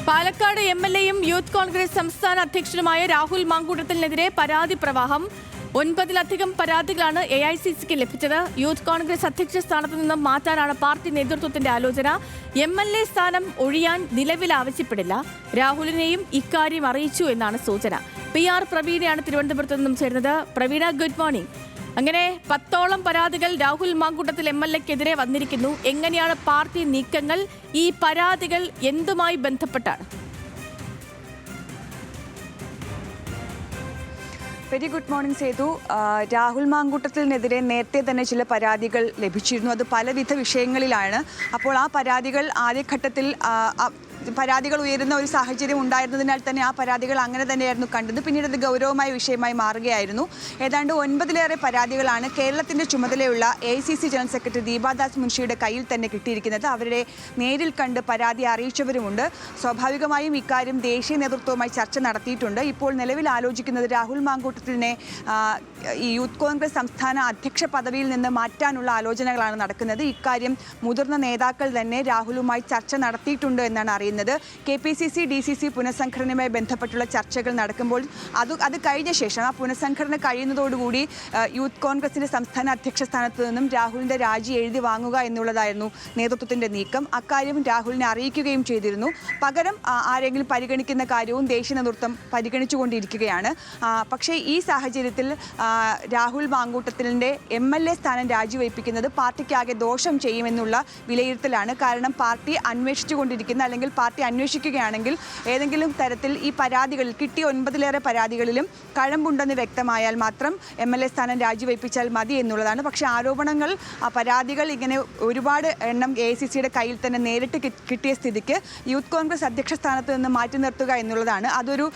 Palakkad എംഎൽഎയും youth Congress സംസ്ഥാന അധ്യക്ഷനുമായ രാഹുൽ മാങ്കൂട്ടത്തിനെതിരെ പരാതി പ്രവാഹം. 9-ലധികം പരാതികളാണ് എഐസിസിക്ക് ലഭിച്ചത്. യൂത്ത് കോൺഗ്രസ് അധ്യക്ഷ സ്ഥാനത്ത് നിന്നും മാറ്റാനാണ് പാർട്ടി നേതൃത്വത്തിന്റെ ആലോചന. എംഎൽഎ സ്ഥാനം ഒഴിയാൻ നിലവിൽ ആവശ്യപ്പെടില്ല. രാഹുലിനെയും ഇക്കാര്യം അറിയിച്ചു എന്നാണ് സൂചന. PR പ്രവീണയാണ് തിരുവനന്തപുരത്ത് നിന്നും ചേരുന്നത്. Praveena, good morning. അങ്ങനെ 10ഓളം പരാതികൾ രാഹുൽ മാങ്കൂട്ടത്തിൽ എംഎൽഎക്കെതിരെ വന്നിരിക്കുന്നു. എങ്ങനെയാണ് പാർട്ടി നീക്കങ്ങൾ? ഈ പരാതികൾ എന്തുമായി ബന്ധപ്പെട്ടാണ്? Very good morning Sethu. Rahul മാങ്കൂട്ടത്തിനെതിരെ നേരത്തെ തന്നെ ചില പരാതികൾ ലഭിച്ചിരുന്നു. അത് പലവിധ വിഷയങ്ങളിലാണ്. അപ്പോൾ ആ പരാതികൾ ആദ്യഘട്ടത്തിൽ പരാതികൾ ഉയരുന്ന ഒരു സാഹചര്യം ഉണ്ടായിരുന്നതിനാൽ തന്നെ ആ പരാതികൾ അങ്ങനെ തന്നെയായിരുന്നു കണ്ടത്. പിന്നീട് അത് ഗൗരവമായ വിഷയമായി മാറുകയായിരുന്നു. ഏതാണ്ട് 9-ലേറെ പരാതികളാണ് കേരളത്തിൻ്റെ ചുമതലയുള്ള AICC ജനറൽ സെക്രട്ടറി ദീപാദാസ് മുൻഷിയുടെ കയ്യിൽ തന്നെ കിട്ടിയിരിക്കുന്നത്. അവരുടെ നേരിൽ കണ്ട് പരാതി അറിയിച്ചവരുമുണ്ട്. സ്വാഭാവികമായും ഇക്കാര്യം ദേശീയ നേതൃത്വവുമായി ചർച്ച നടത്തിയിട്ടുണ്ട്. ഇപ്പോൾ നിലവിൽ ആലോചിക്കുന്നത് രാഹുൽ മാങ്കൂട്ടത്തിനെ ഈ യൂത്ത് കോൺഗ്രസ് സംസ്ഥാന അധ്യക്ഷ പദവിയിൽ നിന്ന് മാറ്റാനുള്ള ആലോചനകളാണ് നടക്കുന്നത്. ഇക്കാര്യം മുതിർന്ന നേതാക്കൾ തന്നെ രാഹുലുമായി ചർച്ച നടത്തിയിട്ടുണ്ട് എന്നാണ് അറിയുന്നത്. KPCC DCC പുനഃസംഘടനയുമായി ബന്ധപ്പെട്ടുള്ള ചർച്ചകൾ നടക്കുമ്പോൾ അത് കഴിഞ്ഞ ശേഷം ആ പുനഃസംഘടന കഴിയുന്നതോടുകൂടി യൂത്ത് കോൺഗ്രസിന്റെ സംസ്ഥാന അധ്യക്ഷ സ്ഥാനത്ത് നിന്നും രാഹുലിന്റെ രാജി എഴുതി വാങ്ങുക എന്നുള്ളതായിരുന്നു നേതൃത്വത്തിന്റെ നീക്കം. അക്കാര്യം രാഹുലിനെ അറിയിക്കുകയും ചെയ്തിരുന്നു. പകരം ആരെങ്കിലും പരിഗണിക്കുന്ന കാര്യവും ദേശീയ നേതൃത്വം പരിഗണിച്ചുകൊണ്ടിരിക്കുകയാണ്. പക്ഷേ ഈ സാഹചര്യത്തിൽ രാഹുൽ മാങ്കൂട്ടത്തിലിൻ്റെ MLA സ്ഥാനം രാജിവയ്പ്പിക്കുന്നത് പാർട്ടിക്കാകെ ദോഷം ചെയ്യുമെന്നുള്ള വിലയിരുത്തലാണ്. കാരണം പാർട്ടി അന്വേഷിച്ചുകൊണ്ടിരിക്കുന്ന അല്ലെങ്കിൽ പാർട്ടി അന്വേഷിക്കുകയാണെങ്കിൽ ഏതെങ്കിലും തരത്തിൽ ഈ പരാതികളിൽ കിട്ടിയ 9-ലേറെ പരാതികളിലും കഴമ്പുണ്ടെന്ന് വ്യക്തമായാൽ മാത്രം MLA സ്ഥാനം രാജിവയ്പ്പിച്ചാൽ മതി എന്നുള്ളതാണ്. പക്ഷേ ആരോപണങ്ങൾ പരാതികൾ ഇങ്ങനെ ഒരുപാട് എണ്ണം AICCയുടെ കയ്യിൽ തന്നെ നേരിട്ട് കിട്ടിയ സ്ഥിതിക്ക് യൂത്ത് കോൺഗ്രസ് അധ്യക്ഷ സ്ഥാനത്ത് നിന്ന് മാറ്റി നിർത്തുക എന്നുള്ളതാണ്. അതൊരു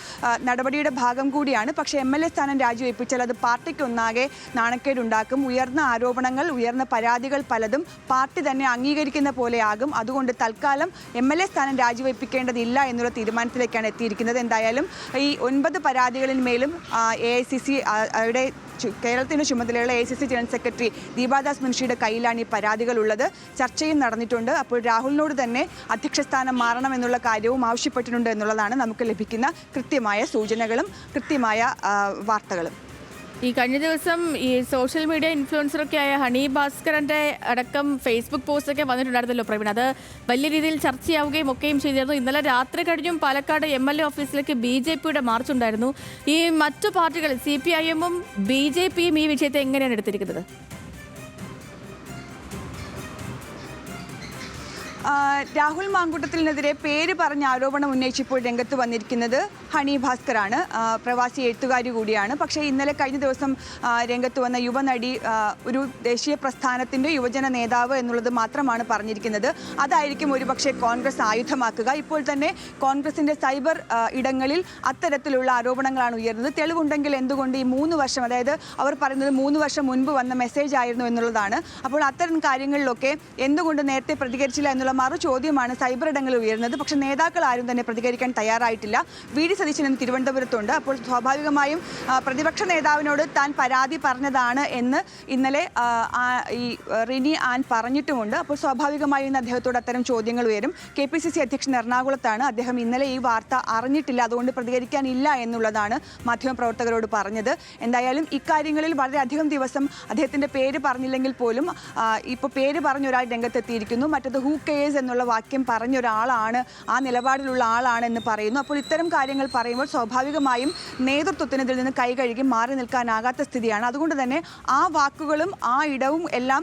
നടപടിയുടെ ഭാഗം കൂടിയാണ്. പക്ഷേ MLA സ്ഥാനം രാജിവയ്പ്പിച്ചാൽ അത് പാർട്ടിക്കൊന്നാകെ നാണക്കേടുണ്ടാക്കും. ഉയർന്ന ആരോപണങ്ങൾ, ഉയർന്ന പരാതികൾ പലതും പാർട്ടി തന്നെ അംഗീകരിക്കുന്ന പോലെയാകും. അതുകൊണ്ട് തൽക്കാലം MLA സ്ഥാനം രാജിവയ്പ്പിക്കേണ്ടതില്ല എന്നുള്ള തീരുമാനത്തിലേക്കാണ് എത്തിയിരിക്കുന്നത്. എന്തായാലും ഈ 9 പരാതികളിന്മേലും AICC അവിടെ കേരളത്തിൻ്റെ ചുമതലയുള്ള AICC ജനറൽ സെക്രട്ടറി ദീപാദാസ് മുൻഷിയുടെ കയ്യിലാണ് ഈ പരാതികളുള്ളത്. ചർച്ചയും നടന്നിട്ടുണ്ട്. അപ്പോൾ രാഹുലിനോട് തന്നെ അധ്യക്ഷസ്ഥാനം മാറണമെന്നുള്ള കാര്യവും ആവശ്യപ്പെട്ടിട്ടുണ്ട് എന്നുള്ളതാണ് നമുക്ക് ലഭിക്കുന്ന കൃത്യമായ സൂചനകളും കൃത്യമായ വാർത്തകളും. ഈ കഴിഞ്ഞ ദിവസം ഈ സോഷ്യൽ മീഡിയ ഇൻഫ്ലുവൻസറൊക്കെ ആയ ഹണി ഭാസ്കരന്റെ അടക്കം ഫേസ്ബുക്ക് പോസ്റ്റൊക്കെ വന്നിട്ടുണ്ടായിരുന്നല്ലോ പ്രവീൺ. അത് വലിയ രീതിയിൽ ചർച്ചയാവുകയും ഒക്കെയും ചെയ്തിരുന്നു. ഇന്നലെ രാത്രി കഴിഞ്ഞും പാലക്കാട് MLA ഓഫീസിലേക്ക് BJPയുടെ മാർച്ച് ഉണ്ടായിരുന്നു. ഈ മറ്റു പാർട്ടികൾ CPIM-ഉം BJPയും ഈ വിഷയത്തെ എങ്ങനെയാണ് എടുത്തിരിക്കുന്നത്? രാഹുൽ മാങ്കൂട്ടത്തിനെതിരെ പേര് പറഞ്ഞ ആരോപണം ഉന്നയിച്ചപ്പോൾ രംഗത്ത് വന്നിരിക്കുന്നത് ഹണി ഭാസ്കറാണ്. പ്രവാസി എഴുത്തുകാരി കൂടിയാണ്. പക്ഷേ ഇന്നലെ കഴിഞ്ഞ ദിവസം രംഗത്ത് വന്ന യുവനടി ഒരു ദേശീയ പ്രസ്ഥാനത്തിൻ്റെ യുവജന നേതാവ് എന്നുള്ളത് മാത്രമാണ് പറഞ്ഞിരിക്കുന്നത്. അതായിരിക്കും ഒരുപക്ഷെ കോൺഗ്രസ് ആയുധമാക്കുക. ഇപ്പോൾ തന്നെ കോൺഗ്രസിൻ്റെ സൈബർ ഇടങ്ങളിൽ അത്തരത്തിലുള്ള ആരോപണങ്ങളാണ് ഉയർന്നത്. തെളിവുണ്ടെങ്കിൽ എന്തുകൊണ്ട് ഈ 3 വർഷം, അതായത് അവർ പറയുന്നത് 3 വർഷം മുൻപ് വന്ന മെസ്സേജ് ആയിരുന്നു എന്നുള്ളതാണ്. അപ്പോൾ അത്തരം കാര്യങ്ങളിലൊക്കെ എന്തുകൊണ്ട് നേരത്തെ പ്രതികരിച്ചില്ല എന്നുള്ള മറു ചോദ്യമാണ് സൈബർ ഇടങ്ങളിൽ ഉയർന്നത്. പക്ഷേ നേതാക്കൾ ആരും തന്നെ പ്രതികരിക്കാൻ തയ്യാറായിട്ടില്ല. VD സതീശൻ ഇന്ന് തിരുവനന്തപുരത്തുണ്ട്. അപ്പോൾ സ്വാഭാവികമായും പ്രതിപക്ഷ നേതാവിനോട് താൻ പരാതി പറഞ്ഞതാണ് എന്ന് ഇന്നലെ ഈ റിനി ആൻ പറഞ്ഞിട്ടുമുണ്ട്. അപ്പോൾ സ്വാഭാവികമായും ഇന്ന് അദ്ദേഹത്തോട് അത്തരം ചോദ്യങ്ങൾ ഉയരും. KPCC അധ്യക്ഷൻ എറണാകുളത്താണ്. അദ്ദേഹം ഇന്നലെ ഈ വാർത്ത അറിഞ്ഞിട്ടില്ല, അതുകൊണ്ട് പ്രതികരിക്കാനില്ല എന്നുള്ളതാണ് മാധ്യമപ്രവർത്തകരോട് പറഞ്ഞത്. എന്തായാലും ഇക്കാര്യങ്ങളിൽ വളരെയധികം ദിവസം അദ്ദേഹത്തിൻ്റെ പേര് പറഞ്ഞില്ലെങ്കിൽ പോലും ഇപ്പോൾ പേര് പറഞ്ഞ ഒരാൾ രംഗത്തെത്തിയിരിക്കുന്നു. മറ്റത് ഹൂ കെയേഴ്സ് എന്നുള്ള വാക്യം പറഞ്ഞ ഒരാളാണ്, ആ നിലപാടിലുള്ള ആളാണ് എന്ന് പറയുന്നു. അപ്പോൾ ഇത്തരം കാര്യങ്ങൾ പറയുമ്പോൾ സ്വാഭാവികമായും നേതൃത്വത്തിന് ഇതിൽ നിന്ന് കൈ കഴുകി മാറി നിൽക്കാനാകാത്ത സ്ഥിതിയാണ്. അതുകൊണ്ട് തന്നെ ആ വാക്കുകളും ആ ഇടവും എല്ലാം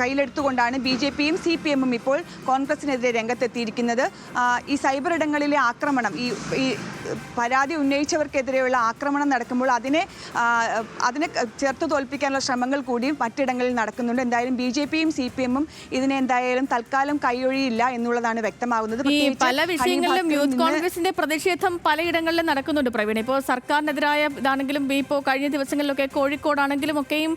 കയ്യിലെടുത്തുകൊണ്ടാണ് BJPയും CPM-ഉം ഇപ്പോൾ കോൺഗ്രസിനെതിരെ രംഗത്തെത്തിയിരിക്കുന്നത്. ഈ സൈബർ ഇടങ്ങളിലെ ആക്രമണം, ഈ പരാതി ഉന്നയിച്ചവർക്കെതിരെയുള്ള ആക്രമണം നടക്കുമ്പോൾ അതിനെ ചേർത്ത് തോൽപ്പിക്കാനുള്ള ശ്രമങ്ങൾ കൂടി മറ്റിടങ്ങളിൽ നടക്കുന്നുണ്ട്. എന്തായാലും BJPയും CPM-ഉം ഇതിനെ എന്തായാലും തൽക്കാലം കൈയൊഴിയില്ല എന്നുള്ളതാണ് വ്യക്തമാകുന്നത്. പല വിഷയങ്ങളിലും യൂത്ത് കോൺഗ്രസിന്റെ പ്രതിഷേധം പലയിടങ്ങളിലും നടക്കുന്നുണ്ട് പ്രവീൺ. ഇപ്പോൾ സർക്കാരിനെതിരായ ഇതാണെങ്കിലും ഇപ്പോൾ കഴിഞ്ഞ ദിവസങ്ങളിലൊക്കെ കോഴിക്കോടാണെങ്കിലും ഒക്കെയും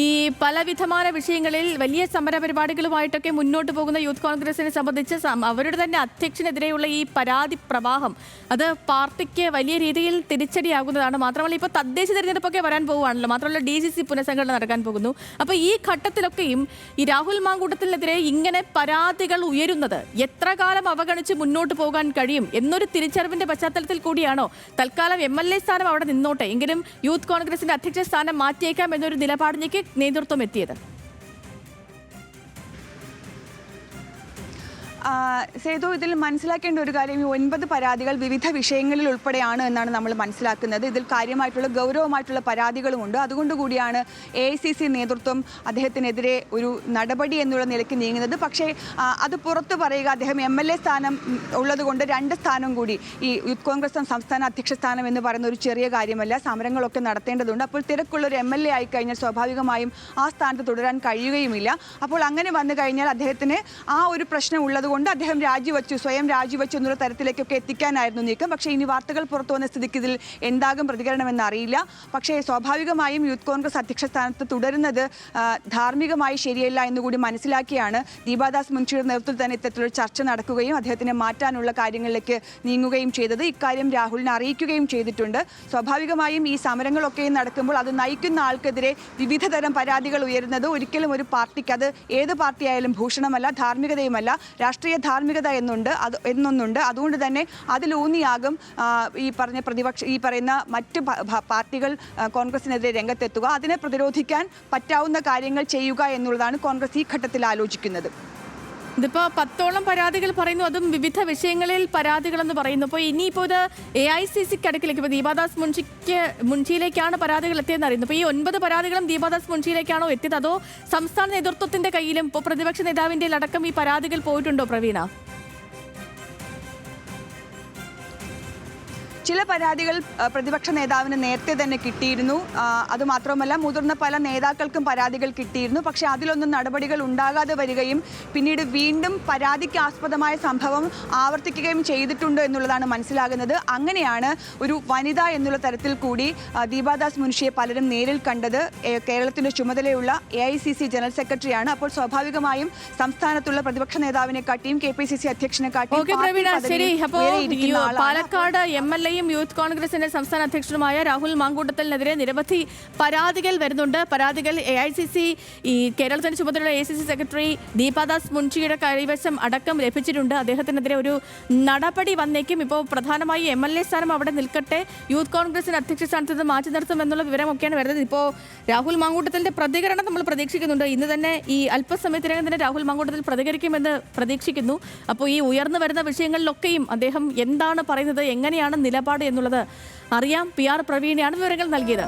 ഈ പലവിധമായ വിഷയങ്ങളിൽ വലിയ സമര പരിപാടികളുമായിട്ടൊക്കെ മുന്നോട്ട് പോകുന്ന യൂത്ത് കോൺഗ്രസിനെ സംബന്ധിച്ച് അവരുടെ തന്നെ അധ്യക്ഷനെതിരെയുള്ള ഈ പരാതി പ്രവാഹം അത് പാർട്ടിക്ക് വലിയ രീതിയിൽ തിരിച്ചടിയാകുന്നതാണ്. മാത്രമല്ല ഇപ്പോൾ തദ്ദേശ തെരഞ്ഞെടുപ്പൊക്കെ വരാൻ പോവുകയാണല്ലോ. മാത്രമല്ല DCC പുനഃസംഘടന നടക്കാൻ പോകുന്നു. അപ്പോൾ ഈ ഘട്ടത്തിലൊക്കെയും ഈ രാഹുൽ മാങ്കൂട്ടത്തിനെതിരെ ഇങ്ങനെ പരാതികൾ പരാതികൾ ഉയരുന്നത് എത്ര കാലം അവഗണിച്ച് മുന്നോട്ട് പോകാൻ കഴിയും എന്നൊരു തിരിച്ചറിവിന്റെ പശ്ചാത്തലത്തിൽ കൂടിയാണോ തൽക്കാലം MLA സ്ഥാനം അവിടെ നിന്നോട്ടെ എങ്കിലും യൂത്ത് കോൺഗ്രസിന്റെ അധ്യക്ഷ സ്ഥാനം മാറ്റിയേക്കാം എന്നൊരു നിലപാടിലേക്ക് നേതൃത്വം എത്തിയത്? സേതു, ഇതിൽ മനസ്സിലാക്കേണ്ട ഒരു കാര്യം, ഈ 9 പരാതികൾ വിവിധ വിഷയങ്ങളിൽ ഉൾപ്പെടെയാണ് എന്നാണ് നമ്മൾ മനസ്സിലാക്കുന്നത്. ഇതിൽ കാര്യമായിട്ടുള്ള ഗൗരവമായിട്ടുള്ള പരാതികളുമുണ്ട്. അതുകൊണ്ട് കൂടിയാണ് AICC നേതൃത്വം അദ്ദേഹത്തിനെതിരെ ഒരു നടപടി എന്നുള്ള നിലയ്ക്ക് നീങ്ങുന്നത്. പക്ഷേ അത് പുറത്തു പറയുക, അദ്ദേഹം MLA സ്ഥാനം ഉള്ളതുകൊണ്ട് 2 സ്ഥാനം കൂടി, ഈ യൂത്ത് കോൺഗ്രസ് സംസ്ഥാന അധ്യക്ഷ സ്ഥാനം എന്ന് പറയുന്ന ഒരു ചെറിയ കാര്യമല്ല. സമരങ്ങളൊക്കെ നടത്തേണ്ടതുണ്ട്. അപ്പോൾ തിരക്കുള്ളൊരു MLA ആയിക്കഴിഞ്ഞാൽ സ്വാഭാവികമായും ആ സ്ഥാനത്ത് തുടരാൻ കഴിയുകയുമില്ല. അപ്പോൾ അങ്ങനെ വന്നു കഴിഞ്ഞാൽ അദ്ദേഹത്തിന് ആ ഒരു പ്രശ്നം ഉള്ളതുകൊണ്ട് അദ്ദേഹം സ്വയം രാജിവെച്ചു എന്നുള്ള തരത്തിലേക്കൊക്കെ എത്തിക്കാനായിരുന്നു നീക്കം. പക്ഷേ ഇനി വാർത്തകൾ പുറത്തു വന്ന സ്ഥിതിക്ക് ഇതിൽ എന്താകും പ്രതികരണമെന്ന് അറിയില്ല. പക്ഷേ സ്വാഭാവികമായും യൂത്ത് കോൺഗ്രസ് അധ്യക്ഷ സ്ഥാനത്ത് തുടരുന്നത് ധാർമ്മികമായി ശരിയല്ല എന്നുകൂടി മനസ്സിലാക്കിയാണ് ദീപാദാസ് മുൻഷിയുടെ നേതൃത്വത്തിൽ തന്നെ ഇത്തരത്തിലൊരു ചർച്ച നടക്കുകയും അദ്ദേഹത്തിനെ മാറ്റാനുള്ള കാര്യങ്ങളിലേക്ക് നീങ്ങുകയും ചെയ്തത്. ഇക്കാര്യം രാഹുലിനെ അറിയിക്കുകയും ചെയ്തിട്ടുണ്ട്. സ്വാഭാവികമായും ഈ സമരങ്ങളൊക്കെ നടക്കുമ്പോൾ അത് നയിക്കുന്ന ആൾക്കെതിരെ വിവിധ തരം പരാതികൾ ഉയരുന്നത് ഒരിക്കലും ഒരു പാർട്ടിക്ക്, അത് ഏത് പാർട്ടിയായാലും ഭൂഷണമല്ല, ധാർമ്മികതയുമല്ല. രാഷ്ട്രീയ ധാർമ്മികത എന്നൊന്നുണ്ട്. അതുകൊണ്ട് തന്നെ അതിലൂന്നിയാകും ഈ പറയുന്ന മറ്റ് പാർട്ടികൾ കോൺഗ്രസിനെതിരെ രംഗത്തെത്തുക. അതിനെ പ്രതിരോധിക്കാൻ പറ്റാവുന്ന കാര്യങ്ങൾ ചെയ്യുക എന്നുള്ളതാണ് കോൺഗ്രസ് ഈ ഘട്ടത്തിൽ ആലോചിക്കുന്നത്. ഇതിപ്പോ 10ഓളം പരാതികൾ പറയുന്നു, അതും വിവിധ വിഷയങ്ങളിൽ പരാതികളെന്ന് പറയുന്നു. അപ്പോൾ ഇനിയിപ്പോൾ ഇത് AICC അടുക്കിലേക്ക്, ഇപ്പോൾ ദീപാദാസ് മുൻഷിയിലേക്കാണ് പരാതികൾ എത്തിയെന്ന് അറിയുന്നു. അപ്പോൾ ഈ 9 പരാതികളും ദീപാദാസ് മുൻഷിയിലേക്കാണോ എത്തിയത്, അതോ സംസ്ഥാന നേതൃത്വത്തിന്റെ കയ്യിലും ഇപ്പോൾ പ്രതിപക്ഷ നേതാവിന്റെ അടക്കം ഈ പരാതികൾ പോയിട്ടുണ്ടോ പ്രവീണ? ചില പരാതികൾ പ്രതിപക്ഷ നേതാവിന് നേരത്തെ തന്നെ കിട്ടിയിരുന്നു. അതുമാത്രമല്ല, മുതിർന്ന പല നേതാക്കൾക്കും പരാതികൾ കിട്ടിയിരുന്നു. പക്ഷേ അതിലൊന്നും നടപടികൾ ഉണ്ടാകാതെ വരികയും പിന്നീട് വീണ്ടും പരാതിക്ക് ആസ്പദമായ സംഭവം ആവർത്തിക്കുകയും ചെയ്തിട്ടുണ്ട് എന്നുള്ളതാണ് മനസ്സിലാകുന്നത്. അങ്ങനെയാണ് ഒരു വനിത എന്നുള്ള തരത്തിൽ കൂടി ദീപാദാസ് മുൻഷിയെ പലരും നേരിൽ കണ്ടത്. കേരളത്തിന്റെ ചുമതലയുള്ള AICC ജനറൽ സെക്രട്ടറിയാണ്. അപ്പോൾ സ്വാഭാവികമായും സംസ്ഥാനത്തുള്ള പ്രതിപക്ഷ നേതാവിനെ കാട്ടിയും KPCC അധ്യക്ഷനെ കാട്ടിയും പാലക്കാട് MLA യൂത്ത് കോൺഗ്രസിന്റെ സംസ്ഥാന അധ്യക്ഷനുമായ രാഹുൽ മാങ്കൂട്ടത്തിനെതിരെ നിരവധി പരാതികൾ വരുന്നുണ്ട്. പരാതികൾ AICC, ഈ കേരളത്തിന്റെ ചുമതലയുള്ള AICC സെക്രട്ടറി ദീപാദാസ് മുൻഷിയുടെ കൈവശം അടക്കം ലഭിച്ചിട്ടുണ്ട്. അദ്ദേഹത്തിനെതിരെ ഒരു നടപടി വന്നേക്കും. ഇപ്പോൾ പ്രധാനമായി MLA സ്ഥാനം അവിടെ നിൽക്കട്ടെ, യൂത്ത് കോൺഗ്രസിന്റെ അധ്യക്ഷ സ്ഥാനത്ത് നിന്ന് മാറ്റി നിർത്തും എന്നുള്ള വിവരമൊക്കെയാണ് വരുന്നത്. ഇപ്പോൾ രാഹുൽ മാങ്കൂട്ടത്തിന്റെ പ്രതികരണം നമ്മൾ പ്രതീക്ഷിക്കുന്നുണ്ട്. ഇന്ന് തന്നെ ഈ അല്പസമയത്തിനകം തന്നെ രാഹുൽ മാങ്കൂട്ടത്തിൽ പ്രതികരിക്കുമെന്ന് പ്രതീക്ഷിക്കുന്നു. അപ്പോൾ ഈ ഉയർന്നു വരുന്ന വിഷയങ്ങളിലൊക്കെയും അദ്ദേഹം എന്താണ് പറയുന്നത്, എങ്ങനെയാണ് നിലപാട് എന്നുള്ളത് അറിയാം. PR പ്രവീണയാണ് വിവരങ്ങൾ നൽകിയത്.